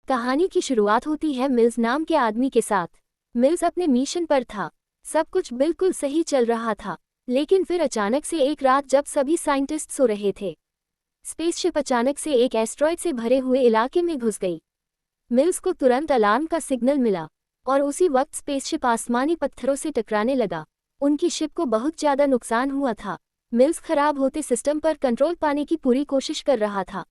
कहानी की शुरुआत होती है मिल्स नाम के आदमी के साथ। मिल्स अपने मिशन पर था। सब कुछ बिल्कुल सही चल रहा था, लेकिन फिर अचानक से एक रात जब सभी साइंटिस्ट सो रहे थे, स्पेसशिप अचानक से एक एस्ट्रॉयड से भरे हुए इलाके में घुस गई। मिल्स को तुरंत अलार्म का सिग्नल मिला और उसी वक्त स्पेसशिप आसमानी पत्थरों से टकराने लगा। उनकी शिप को बहुत ज्यादा नुकसान हुआ था। मिल्स खराब होते सिस्टम पर कंट्रोल पाने की पूरी कोशिश कर रहा था,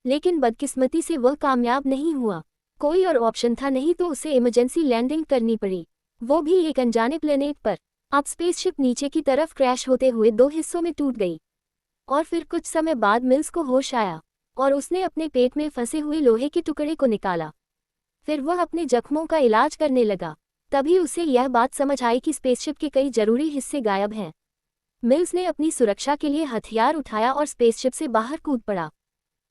लेकिन बदकिस्मती से वह कामयाब नहीं हुआ। कोई और ऑप्शन था नहीं तो उसे इमरजेंसी लैंडिंग करनी पड़ी, वो भी एक अनजाने प्लेनेट पर। अब स्पेसशिप नीचे की तरफ क्रैश होते हुए दो हिस्सों में टूट गई और फिर कुछ समय बाद मिल्स को होश आया और उसने अपने पेट में फंसे हुए लोहे के टुकड़े को निकाला। फिर वह अपने जख्मों का इलाज करने लगा। तभी उसे यह बात समझ आई कि स्पेसशिप के कई जरूरी हिस्से गायब हैं। मिल्स ने अपनी सुरक्षा के लिए हथियार उठाया और स्पेसशिप से बाहर कूद पड़ा।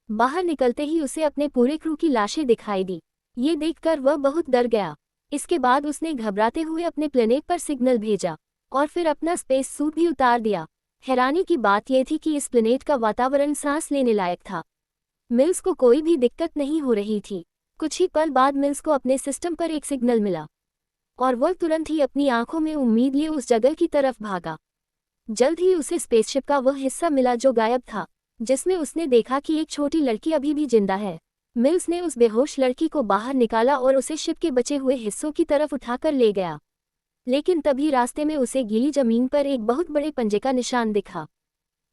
बाहर निकलते ही उसे अपने पूरे क्रू की लाशें दिखाई दी। ये देखकर वह बहुत डर गया। इसके बाद उसने घबराते हुए अपने प्लेनेट पर सिग्नल भेजा और फिर अपना स्पेस सूट भी उतार दिया। हैरानी की बात यह थी कि इस प्लेनेट का वातावरण सांस लेने लायक था। मिल्स को कोई भी दिक्कत नहीं हो रही थी। कुछ ही पल बाद मिल्स को अपने सिस्टम पर एक सिग्नल मिला और वह तुरंत ही अपनी आंखों में उम्मीद लिए उस जगह की तरफ भागा। जल्द ही उसे स्पेसशिप का वह हिस्सा मिला जो गायब था, जिसमें उसने देखा कि एक छोटी लड़की अभी भी जिंदा है। मिल्स ने उस बेहोश लड़की को बाहर निकाला और उसे शिप के बचे हुए हिस्सों की तरफ उठाकर ले गया, लेकिन तभी रास्ते में उसे गीली जमीन पर एक बहुत बड़े पंजे का निशान दिखा,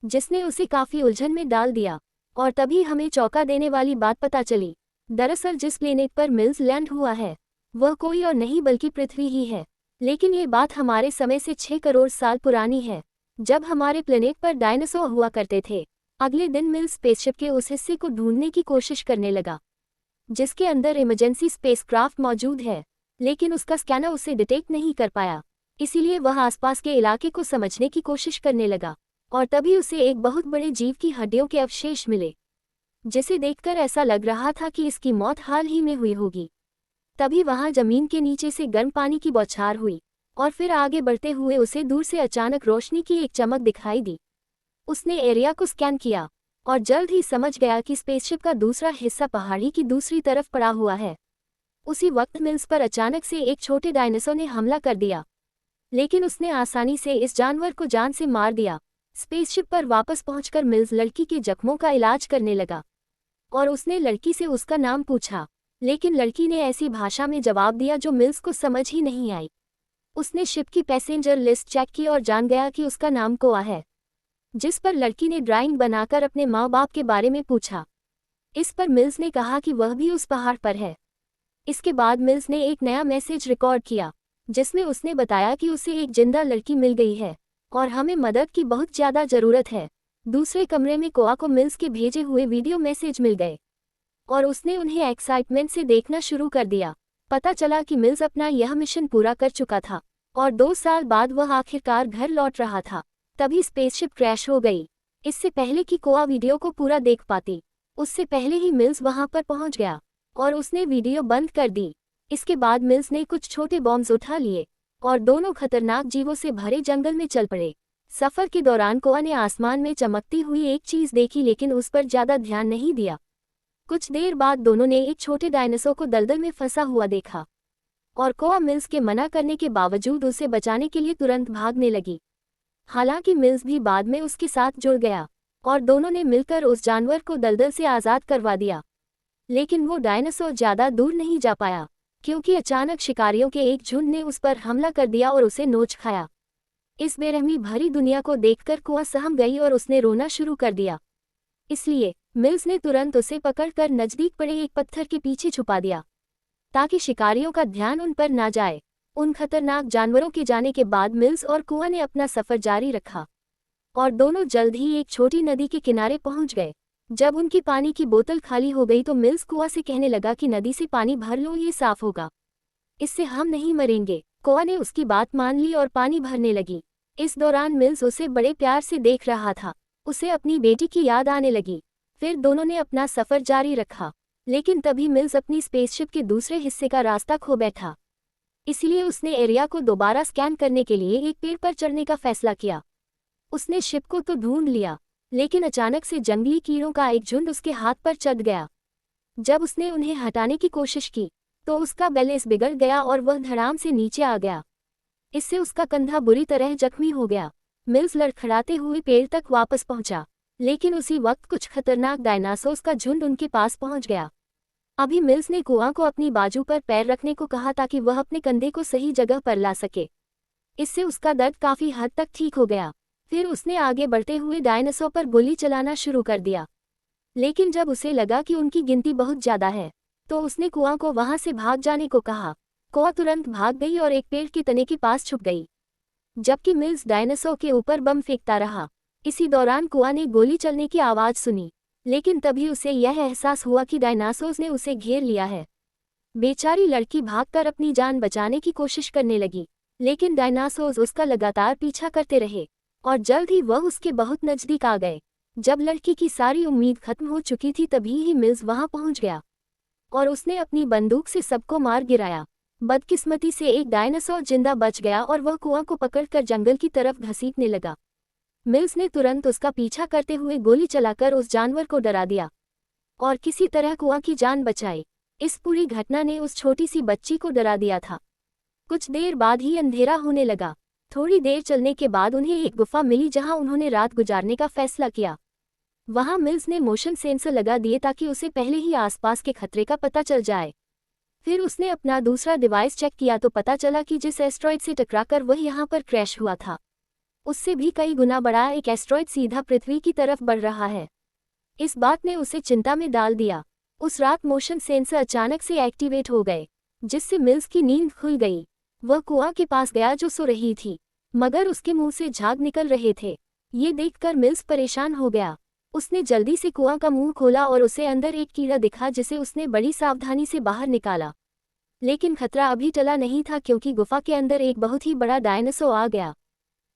जिसने उसे काफी उलझन में डाल दिया। और तभी हमें चौंका देने वाली बात पता चली। दरअसल जिस प्लेनेट पर मिल्स लैंड हुआ है वह कोई और नहीं बल्कि पृथ्वी ही है। लेकिन ये बात हमारे समय से 6 करोड़ साल पुरानी है, जब हमारे प्लेनेट पर डायनासोर हुआ करते थे। अगले दिन मिल्स स्पेसशिप के उस हिस्से को ढूंढने की कोशिश करने लगा जिसके अंदर इमरजेंसी स्पेसक्राफ्ट मौजूद है, लेकिन उसका स्कैनर उसे डिटेक्ट नहीं कर पाया। इसीलिए वह आसपास के इलाके को समझने की कोशिश करने लगा और तभी उसे एक बहुत बड़े जीव की हड्डियों के अवशेष मिले, जिसे देखकर ऐसा लग रहा था कि इसकी मौत हाल ही में हुई होगी। तभी वहां जमीन के नीचे से गर्म पानी की बौछार हुई और फिर आगे बढ़ते हुए उसे दूर से अचानक रोशनी की एक चमक दिखाई दी। उसने एरिया को स्कैन किया और जल्द ही समझ गया कि स्पेसशिप का दूसरा हिस्सा पहाड़ी की दूसरी तरफ पड़ा हुआ है। उसी वक्त मिल्स पर अचानक से एक छोटे डायनासोर ने हमला कर दिया, लेकिन उसने आसानी से इस जानवर को जान से मार दिया। स्पेसशिप पर वापस पहुंचकर मिल्स लड़की के जख्मों का इलाज करने लगा और उसने लड़की से उसका नाम पूछा, लेकिन लड़की ने ऐसी भाषा में जवाब दिया जो मिल्स को समझ ही नहीं आई। उसने शिप की पैसेंजर लिस्ट चेक की और जान गया कि उसका नाम कोआ है, जिस पर लड़की ने ड्राइंग बनाकर अपने माँ बाप के बारे में पूछा। इस पर मिल्स ने कहा कि वह भी उस पहाड़ पर है। इसके बाद मिल्स ने एक नया मैसेज रिकॉर्ड किया जिसमें उसने बताया कि उसे एक जिंदा लड़की मिल गई है और हमें मदद की बहुत ज़्यादा ज़रूरत है। दूसरे कमरे में कोआ को मिल्स के भेजे हुए वीडियो मैसेज मिल गए और उसने उन्हें एक्साइटमेंट से देखना शुरू कर दिया। पता चला कि मिल्स अपना यह मिशन पूरा कर चुका था और 2 साल बाद वह आखिरकार घर लौट रहा था। तभी स्पेसशिप क्रैश हो गई। इससे पहले कि कोआ वीडियो को पूरा देख पाती, उससे पहले ही मिल्स वहां पर पहुंच गया और उसने वीडियो बंद कर दी। इसके बाद मिल्स ने कुछ छोटे बॉम्ब्स उठा लिए और दोनों खतरनाक जीवों से भरे जंगल में चल पड़े। सफर के दौरान कोआ ने आसमान में चमकती हुई एक चीज देखी, लेकिन उस पर ज्यादा ध्यान नहीं दिया। कुछ देर बाद दोनों ने एक छोटे डायनासोर को दलदल में फंसा हुआ देखा और कोआ मिल्स के मना करने के बावजूद उसे बचाने के लिए तुरंत भागने लगी। हालांकि मिल्स भी बाद में उसके साथ जुड़ गया और दोनों ने मिलकर उस जानवर को दलदल से आज़ाद करवा दिया। लेकिन वो डायनासोर ज़्यादा दूर नहीं जा पाया, क्योंकि अचानक शिकारियों के एक झुंड ने उस पर हमला कर दिया और उसे नोच खाया। इस बेरहमी भरी दुनिया को देखकर कोआ सहम गई और उसने रोना शुरू कर दिया। इसलिए मिल्स ने तुरंत उसे पकड़कर नज़दीक पड़े एक पत्थर के पीछे छुपा दिया, ताकि शिकारियों का ध्यान उन पर ना जाए। उन खतरनाक जानवरों के जाने के बाद मिल्स और कोआ ने अपना सफर जारी रखा और दोनों जल्द ही एक छोटी नदी के किनारे पहुंच गए। जब उनकी पानी की बोतल खाली हो गई तो मिल्स कोआ से कहने लगा कि नदी से पानी भर लो, ये साफ होगा, इससे हम नहीं मरेंगे। कोआ ने उसकी बात मान ली और पानी भरने लगी। इस दौरान मिल्स उसे बड़े प्यार से देख रहा था। उसे अपनी बेटी की याद आने लगी। फिर दोनों ने अपना सफर जारी रखा, लेकिन तभी मिल्स अपनी स्पेसशिप के दूसरे हिस्से का रास्ता खो बैठा। इसलिए उसने एरिया को दोबारा स्कैन करने के लिए एक पेड़ पर चढ़ने का फैसला किया। उसने शिप को तो ढूंढ लिया, लेकिन अचानक से जंगली कीड़ों का एक झुंड उसके हाथ पर चढ़ गया। जब उसने उन्हें हटाने की कोशिश की तो उसका बैलेंस बिगड़ गया और वह धड़ाम से नीचे आ गया। इससे उसका कंधा बुरी तरह जख्मी हो गया। मिल्स लड़खड़ाते हुए पेड़ तक वापस पहुंचा, लेकिन उसी वक्त कुछ खतरनाक डायनासोर्स का झुंड उनके पास पहुंच गया। अभी मिल्स ने कुआं को अपनी बाजू पर पैर रखने को कहा ताकि वह अपने कंधे को सही जगह पर ला सके। इससे उसका दर्द काफी हद तक ठीक हो गया। फिर उसने आगे बढ़ते हुए डायनासोर पर गोली चलाना शुरू कर दिया, लेकिन जब उसे लगा कि उनकी गिनती बहुत ज्यादा है तो उसने कुआं को वहां से भाग जाने को कहा। कुआं तुरंत भाग गई और एक पेड़ के तने के पास छुप गई, जबकि मिल्स डायनासोर के ऊपर बम फेंकता रहा। इसी दौरान कुआं ने गोली चलने की आवाज सुनी, लेकिन तभी उसे यह एहसास हुआ कि डायनासोर्स ने उसे घेर लिया है। बेचारी लड़की भागकर अपनी जान बचाने की कोशिश करने लगी, लेकिन डायनासोर्स उसका लगातार पीछा करते रहे और जल्द ही वह उसके बहुत नजदीक आ गए। जब लड़की की सारी उम्मीद खत्म हो चुकी थी तभी ही मिल्स वहां पहुंच गया और उसने अपनी बंदूक से सबको मार गिराया। बदकिस्मती से एक डायनासोर जिंदा बच गया और वह कुआं को पकड़कर जंगल की तरफ घसीटने लगा। मिल्स ने तुरंत उसका पीछा करते हुए गोली चलाकर उस जानवर को डरा दिया और किसी तरह कुआं की जान बचाई। इस पूरी घटना ने उस छोटी सी बच्ची को डरा दिया था। कुछ देर बाद ही अंधेरा होने लगा। थोड़ी देर चलने के बाद उन्हें एक गुफा मिली जहां उन्होंने रात गुजारने का फैसला किया। वहां मिल्स ने मोशन सेंसर लगा दिए ताकि उसे पहले ही आसपास के खतरे का पता चल जाए। फिर उसने अपना दूसरा डिवाइस चेक किया तो पता चला कि जिस एस्ट्रॉयड से टकराकर वह यहां पर क्रैश हुआ था, उससे भी कई गुना बड़ा एक एस्ट्रॉयड सीधा पृथ्वी की तरफ बढ़ रहा है। इस बात ने उसे चिंता में डाल दिया। उस रात मोशन सेंसर अचानक से एक्टिवेट हो गए, जिससे मिल्स की नींद खुल गई। वह कुआं के पास गया जो सो रही थी, मगर उसके मुंह से झाग निकल रहे थे। ये देखकर मिल्स परेशान हो गया। उसने जल्दी से कुआं का मुंह खोला और उसे अंदर एक कीड़ा दिखा जिसे उसने बड़ी सावधानी से बाहर निकाला। लेकिन खतरा अभी टला नहीं था क्योंकि गुफा के अंदर एक बहुत ही बड़ा डायनासोर आ गया।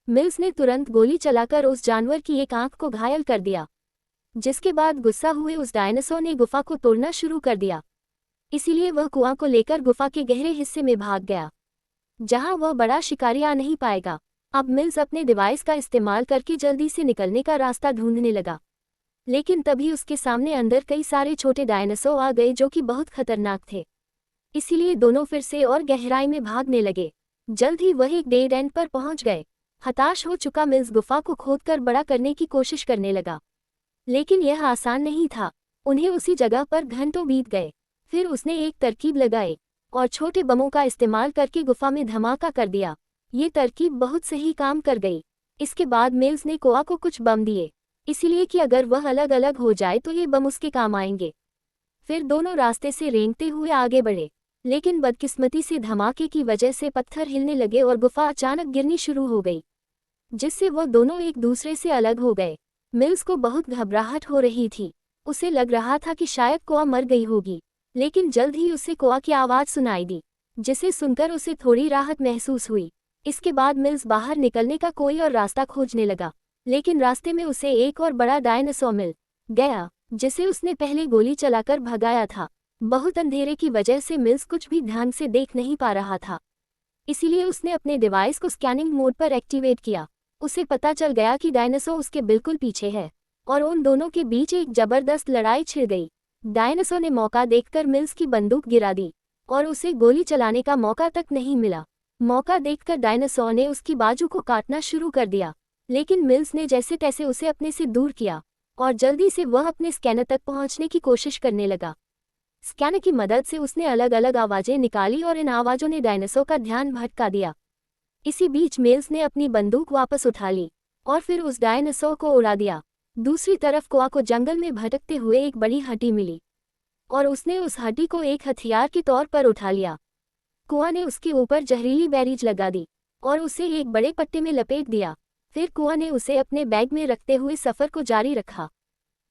मिल्स ने तुरंत गोली चलाकर उस जानवर की एक आंख को घायल कर दिया, जिसके बाद गुस्सा हुए उस डायनासोर ने गुफा को तोड़ना शुरू कर दिया। इसीलिए वह कुआं को लेकर गुफा के गहरे हिस्से में भाग गया, जहां वह बड़ा शिकारी आ नहीं पाएगा। अब मिल्स अपने डिवाइस का इस्तेमाल करके जल्दी से निकलने का रास्ता ढूंढने लगा, लेकिन तभी उसके सामने अंदर कई सारे छोटे डायनासोर आ गए जो कि बहुत खतरनाक थे। इसीलिए दोनों फिर से और गहराई में भागने लगे। जल्द ही वह एक डेड एंड पर पहुंच गए। हताश हो चुका मिल्स गुफा को खोदकर बड़ा करने की कोशिश करने लगा, लेकिन यह आसान नहीं था। उन्हें उसी जगह पर घंटों बीत गए। फिर उसने एक तरकीब लगाई और छोटे बमों का इस्तेमाल करके गुफा में धमाका कर दिया। ये तरकीब बहुत सही काम कर गई। इसके बाद मिल्स ने कोआ को कुछ बम दिए, इसीलिए कि अगर वह अलग अलग हो जाए तो ये बम उसके काम आएंगे। फिर दोनों रास्ते से रेंगते हुए आगे बढ़े, लेकिन बदकिस्मती से धमाके की वजह से पत्थर हिलने लगे और गुफा अचानक गिरनी शुरू हो गई, जिससे वह दोनों एक दूसरे से अलग हो गए। मिल्स को बहुत घबराहट हो रही थी। उसे लग रहा था कि शायद कोआ मर गई होगी, लेकिन जल्द ही उसे कोआ की आवाज़ सुनाई दी, जिसे सुनकर उसे थोड़ी राहत महसूस हुई। इसके बाद मिल्स बाहर निकलने का कोई और रास्ता खोजने लगा, लेकिन रास्ते में उसे एक और बड़ा डायनासोर मिल गया, जिसे उसने पहले गोली चलाकर भगाया था। बहुत अंधेरे की वजह से मिल्स कुछ भी ढंग से देख नहीं पा रहा था, इसीलिए उसने अपने डिवाइस को स्कैनिंग मोड पर एक्टिवेट किया। उसे पता चल गया कि डायनासोर उसके बिल्कुल पीछे है और उन दोनों के बीच एक जबरदस्त लड़ाई छिड़ गई। डायनासोर ने मौका देखकर मिल्स की बंदूक गिरा दी और उसे गोली चलाने का मौका तक नहीं मिला। मौका देखकर डायनासोर ने उसकी बाजू को काटना शुरू कर दिया, लेकिन मिल्स ने जैसे तैसे उसे अपने से दूर किया और जल्दी से वह अपने स्कैनर तक पहुंचने की कोशिश करने लगा। स्कैनर की मदद से उसने अलग अलग आवाज़ें निकाली और इन आवाज़ों ने डायनासोर का ध्यान भटका दिया। इसी बीच मिल्स ने अपनी बंदूक वापस उठा ली और फिर उस डायनासोर को उड़ा दिया। दूसरी तरफ कोआ को जंगल में भटकते हुए एक बड़ी हड्डी मिली और उसने उस हड्डी को एक हथियार के तौर पर उठा लिया। कुआं ने उसके ऊपर जहरीली बैरीज लगा दी और उसे एक बड़े पट्टे में लपेट दिया। फिर कुआं ने उसे अपने बैग में रखते हुए सफ़र को जारी रखा।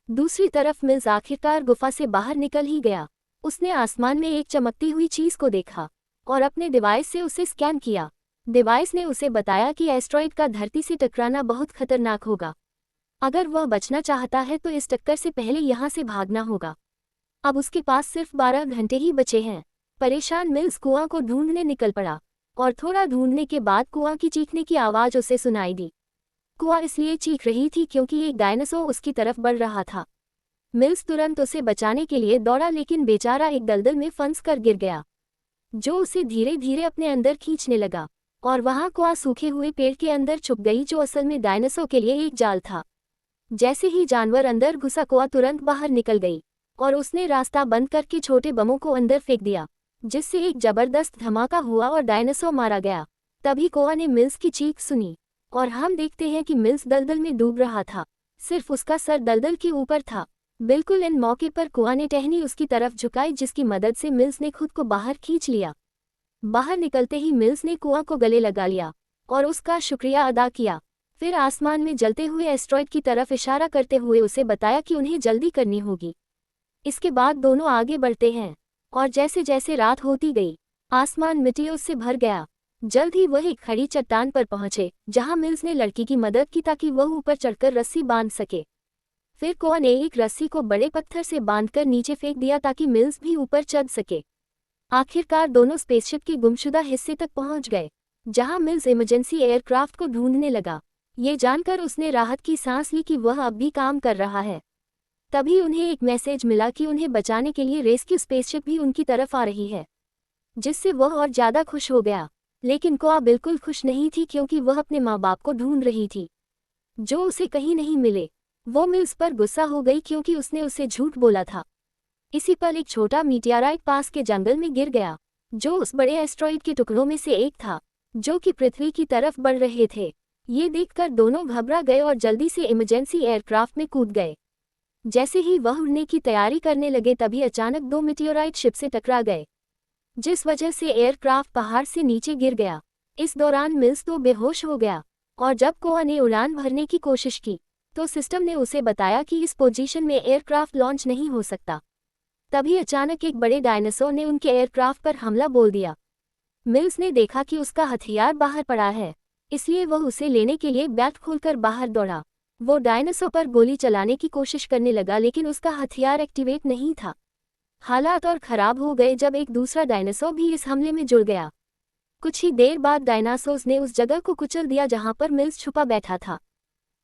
दूसरी तरफ मिल्स आखिरकार गुफा से बाहर निकल ही गया। उसने आसमान में एक चमकती हुई चीज़ को देखा और अपने डिवाइस से उसे स्कैन किया। डिवाइस ने उसे बताया कि एस्ट्रॉयड का धरती से टकराना बहुत खतरनाक होगा। अगर वह बचना चाहता है तो इस टक्कर से पहले यहाँ से भागना होगा। अब उसके पास सिर्फ 12 घंटे ही बचे हैं। परेशान मिल्स कुआं को ढूंढने निकल पड़ा और थोड़ा ढूंढने के बाद कुआं की चीखने की आवाज़ उसे सुनाई दी। कुआं इसलिए चीख रही थी क्योंकि एक डायनासोर उसकी तरफ बढ़ रहा था। मिल्स तुरंत उसे बचाने के लिए दौड़ा, लेकिन बेचारा एक दलदल में फंस कर गिर गया, जो उसे धीरे धीरे अपने अंदर खींचने लगा। और वहां कोआ सूखे हुए पेड़ के अंदर छुप गई, जो असल में डायनासोर के लिए एक जाल था। जैसे ही जानवर अंदर घुसा, कोआ तुरंत बाहर निकल गई और उसने रास्ता बंद करके छोटे बमों को अंदर फेंक दिया, जिससे एक जबरदस्त धमाका हुआ और डायनासोर मारा गया। तभी कोआ ने मिल्स की चीख सुनी और हम देखते हैं कि मिल्स दलदल में डूब रहा था, सिर्फ उसका सर दलदल के ऊपर था। बिल्कुल इन मौके पर कोआ ने टहनी उसकी तरफ झुकाई, जिसकी मदद से मिल्स ने खुद को बाहर खींच लिया। बाहर निकलते ही मिल्स ने कोआ को गले लगा लिया और उसका शुक्रिया अदा किया। फिर आसमान में जलते हुए एस्ट्रॉयड की तरफ इशारा करते हुए उसे बताया कि उन्हें जल्दी करनी होगी। इसके बाद दोनों आगे बढ़ते हैं और जैसे जैसे रात होती गई, आसमान मिट्टियों से भर गया। जल्द ही वह एक खड़ी चट्टान पर पहुंचे, जहां मिल्स ने लड़की की मदद की ताकि वह ऊपर चढ़कर रस्सी बांध सके। फिर कोआ ने एक रस्सी को बड़े पत्थर से बांधकर नीचे फेंक दिया ताकि मिल्स भी ऊपर चढ़ सके। आखिरकार दोनों स्पेसशिप के गुमशुदा हिस्से तक पहुंच गए, जहां मिल्स इमरजेंसी एयरक्राफ्ट को ढूंढने लगा। ये जानकर उसने राहत की सांस ली कि वह अब भी काम कर रहा है। तभी उन्हें एक मैसेज मिला कि उन्हें बचाने के लिए रेस्क्यू स्पेसशिप भी उनकी तरफ आ रही है, जिससे वह और ज्यादा खुश हो गया। लेकिन कोआ बिल्कुल खुश नहीं थी, क्योंकि वह अपने माँ बाप को ढूंढ रही थी, जो उसे कहीं नहीं मिले। वो मिल्स पर गुस्सा हो गई क्योंकि उसने उसे झूठ बोला था। इसी पल एक छोटा मीटियोराइट पास के जंगल में गिर गया, जो उस बड़े एस्ट्रॉइड के टुकड़ों में से एक था, जो कि पृथ्वी की तरफ बढ़ रहे थे। ये देखकर दोनों घबरा गए और जल्दी से इमरजेंसी एयरक्राफ्ट में कूद गए। जैसे ही वह उड़ने की तैयारी करने लगे, तभी अचानक दो मीटियोराइट शिप से टकरा गए, जिस वजह से एयरक्राफ्ट पहाड़ से नीचे गिर गया। इस दौरान मिल्स तो बेहोश हो गया और जब कोआ ने उड़ान भरने की कोशिश की, तो सिस्टम ने उसे बताया कि इस पोजीशन में एयरक्राफ्ट लॉन्च नहीं हो सकता। तभी अचानक एक बड़े डायनासोर ने उनके एयरक्राफ्ट पर हमला बोल दिया। मिल्स ने देखा कि उसका हथियार बाहर पड़ा है, इसलिए वह उसे लेने के लिए बैट खोलकर बाहर दौड़ा। वो डायनासोर पर गोली चलाने की कोशिश करने लगा, लेकिन उसका हथियार एक्टिवेट नहीं था। हालात और खराब हो गए जब एक दूसरा डायनासोर भी इस हमले में जुड़ गया। कुछ ही देर बाद डायनासोर्स ने उस जगह को कुचल दिया जहां पर मिल्स छुपा बैठा था,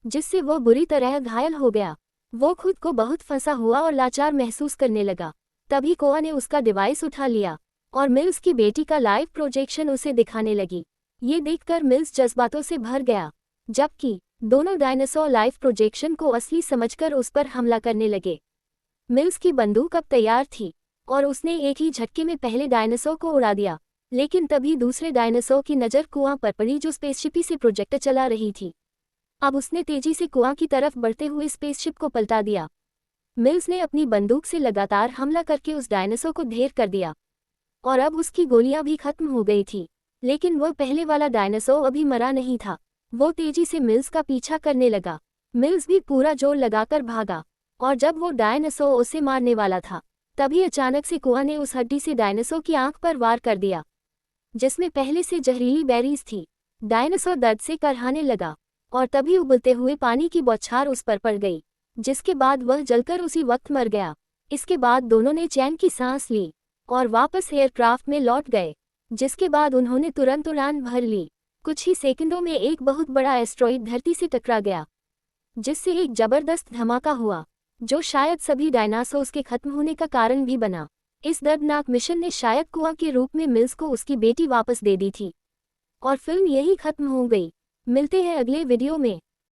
जिससे वो बुरी तरह घायल हो गया। वो खुद को बहुत फंसा हुआ और लाचार महसूस करने लगा। तभी कोआ ने उसका डिवाइस उठा लिया और मिल्स की बेटी का लाइव प्रोजेक्शन उसे दिखाने लगी। ये देखकर मिल्स जज्बातों से भर गया, जबकि दोनों डायनासोर लाइव प्रोजेक्शन को असली समझकर उस पर हमला करने लगे। मिल्स की बंदूक अब तैयार थी और उसने एक ही झटके में पहले डायनासोर को उड़ा दिया। लेकिन तभी दूसरे डायनासोर की नज़र कुआं पर पड़ी, जो स्पेसशिप से प्रोजेक्टर चला रही थी। अब उसने तेजी से कुआं की तरफ बढ़ते हुए स्पेसशिप को पलटा दिया। मिल्स ने अपनी बंदूक से लगातार हमला करके उस डायनासोर को ढेर कर दिया और अब उसकी गोलियां भी खत्म हो गई थी। लेकिन वह पहले वाला डायनासोर अभी मरा नहीं था। वो तेजी से मिल्स का पीछा करने लगा। मिल्स भी पूरा जोर लगाकर भागा और जब वो डायनासोर उसे मारने वाला था, तभी अचानक से कुआं ने उस हड्डी से डायनासोर की आंख पर वार कर दिया, जिसमें पहले से जहरीली बेरीज थी। डायनासोर दर्द से करहाने लगा और तभी उबलते हुए पानी की बौछार उस पर पड़ गई, जिसके बाद वह जलकर उसी वक्त मर गया। इसके बाद दोनों ने चैन की सांस ली और वापस एयरक्राफ्ट में लौट गए, जिसके बाद उन्होंने तुरंत उड़ान भर ली। कुछ ही सेकंडों में एक बहुत बड़ा एस्ट्रॉइड धरती से टकरा गया, जिससे एक जबरदस्त धमाका हुआ, जो शायद सभी डायनासोर्स के खत्म होने का कारण भी बना। इस दर्दनाक मिशन ने शायद कुआं के रूप में मिल्स को उसकी बेटी वापस दे दी थी और फिल्म यही खत्म हो गई। मिलते हैं अगले वीडियो में।